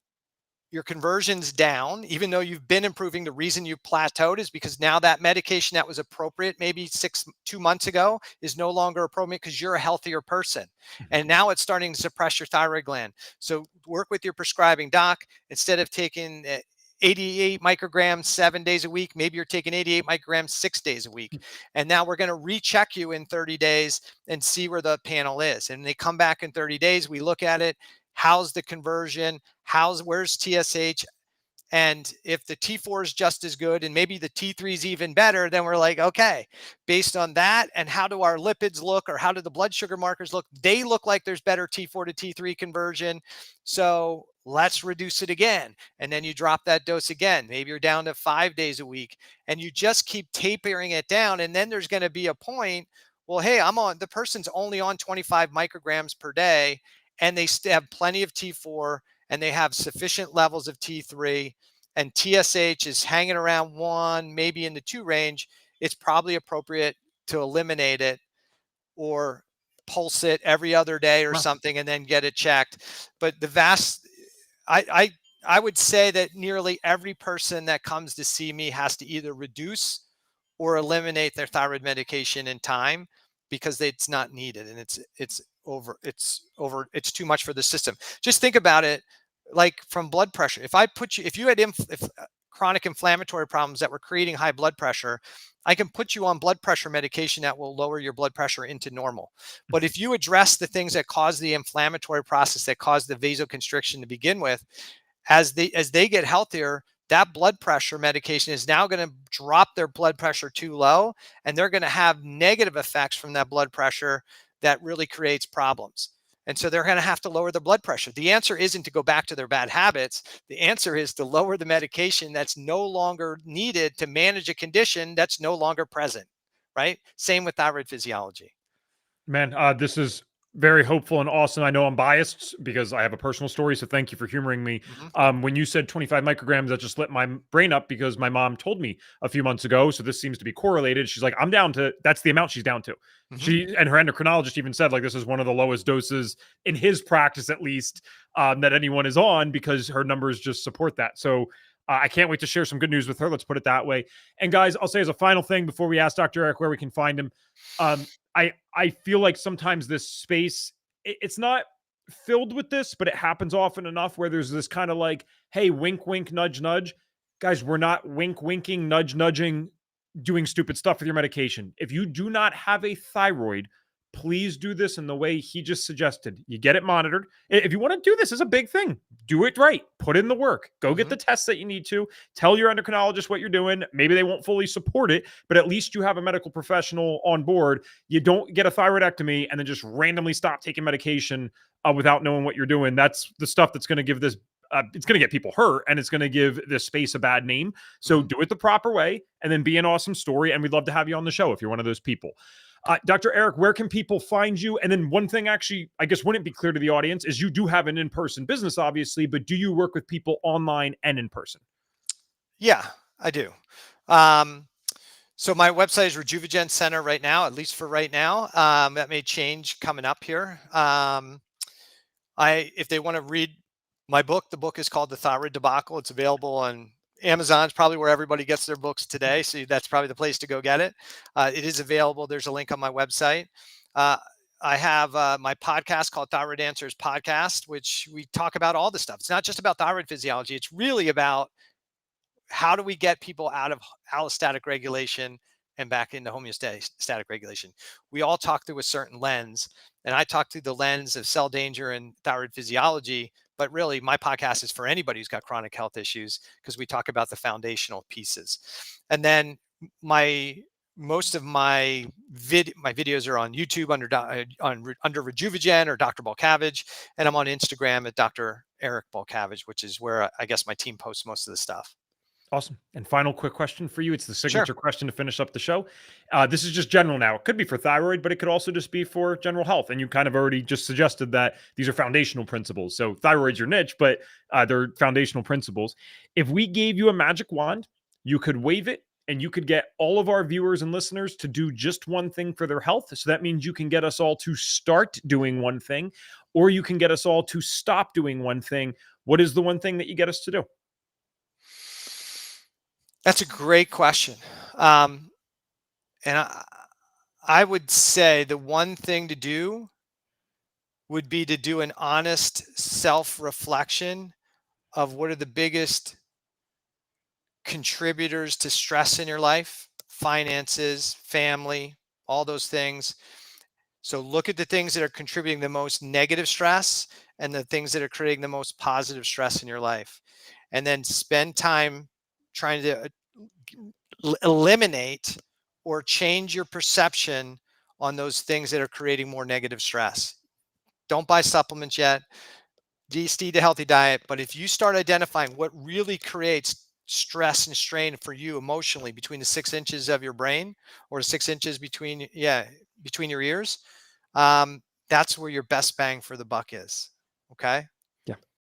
conversion's down, even though you've been improving. The reason you plateaued is because now that medication that was appropriate maybe 2 months ago is no longer appropriate because you're a healthier person. And now it's starting to suppress your thyroid gland. So work with your prescribing doc. Instead of taking 88 micrograms 7 days a week, maybe you're taking 88 micrograms 6 days a week. And now we're going to recheck you in 30 days and see where the panel is. And they come back in 30 days. We look at it. How's the conversion? Where's TSH? And if the T4 is just as good and maybe the T3 is even better, then we're like, okay, based on that, and how do our lipids look, or how do the blood sugar markers look? They look like there's better T4 to T3 conversion. So let's reduce it again. And then you drop that dose again. Maybe you're down to 5 days a week, and you just keep tapering it down. And then there's going to be a point, well, hey, the person's only on 25 micrograms per day, and they still have plenty of T4, and they have sufficient levels of T3, and TSH is hanging around 1, maybe in the 2 range. It's probably appropriate to eliminate it or pulse it every other day or something, and then get it checked. But I would say that nearly every person that comes to see me has to either reduce or eliminate their thyroid medication in time, because it's not needed, and it's too much for the system. Just think about it, like from blood pressure. If you had chronic inflammatory problems that were creating high blood pressure, I can put you on blood pressure medication that will lower your blood pressure into normal. But if you address the things that cause the inflammatory process, that cause the vasoconstriction to begin with, as they get healthier, that blood pressure medication is now going to drop their blood pressure too low, and they're going to have negative effects from that blood pressure that really creates problems. And so they're going to have to lower the blood pressure. The answer isn't to go back to their bad habits. The answer is to lower the medication that's no longer needed to manage a condition that's no longer present, right? Same with thyroid physiology. Man, this is Very hopeful and awesome. I know I'm biased because I have a personal story, so thank you for humoring me. When you said 25 micrograms, that just lit my brain up because my mom told me a few months ago. So this seems to be correlated. She's like, I'm down to, that's the amount she's down to. She and her endocrinologist even said, like, this is one of the lowest doses in his practice, at least, that anyone is on because her numbers just support that. So I can't wait to share some good news with her. Let's put it that way. And guys, I'll say as a final thing before we ask Dr. Eric where we can find him. I feel like sometimes this space, it's not filled with this, but it happens often enough where there's this kind of like, hey, wink, wink, nudge, nudge. Guys, we're not wink, winking, nudge, nudging, doing stupid stuff with your medication. If you do not have a thyroid, please do this in the way he just suggested. You get it monitored. If you want to do this, is a big thing. Do it right. Put in the work. Go get the tests that you need to. Tell your endocrinologist what you're doing. Maybe they won't fully support it, but at least you have a medical professional on board. You don't get a thyroidectomy and then just randomly stop taking medication without knowing what you're doing. That's the stuff that's going to give this it's going to get people hurt and it's going to give this space a bad name. So do it the proper way and then be an awesome story. And we'd love to have you on the show if you're one of those people. Dr. Eric, where can people find you? And then one thing actually, I guess wouldn't be clear to the audience is you do have an in-person business, obviously, but do you work with people online and in person? Yeah, I do. So my website is Rejuvagen Center right now, at least for right now. That may change coming up here. If they want to read my book, the book is called The Thyroid Debacle. It's available on Amazon's probably where everybody gets their books today. So that's probably the place to go get it. It is available. There's a link on my website. I have my podcast called Thyroid Answers Podcast, which we talk about all this stuff. It's not just about thyroid physiology. It's really about how do we get people out of allostatic regulation and back into homeostatic regulation. We all talk through a certain lens, and I talk through the lens of cell danger and thyroid physiology. But really, my podcast is for anybody who's got chronic health issues because we talk about the foundational pieces. And then most of my videos are on YouTube under Rejuvagen or Dr. Balcavage, and I'm on Instagram at Dr. Eric Balcavage, which is where I guess my team posts most of the stuff. Awesome. And final quick question for you. It's the signature question to finish up the show. This is just general now. It could be for thyroid, but it could also just be for general health. And you kind of already just suggested that these are foundational principles. So thyroid's your niche, but they're foundational principles. If we gave you a magic wand, you could wave it and you could get all of our viewers and listeners to do just one thing for their health. So that means you can get us all to start doing one thing, or you can get us all to stop doing one thing. What is the one thing that you get us to do? That's a great question. And I would say the one thing to do would be to do an honest self-reflection of what are the biggest contributors to stress in your life, finances, family, all those things. So look at the things that are contributing the most negative stress and the things that are creating the most positive stress in your life. And then spend time trying to eliminate or change your perception on those things that are creating more negative stress. Don't buy supplements yet. Just eat a healthy diet. But if you start identifying what really creates stress and strain for you emotionally between the 6 inches of your brain or the 6 inches between your ears, that's where your best bang for the buck is. Okay. Yeah.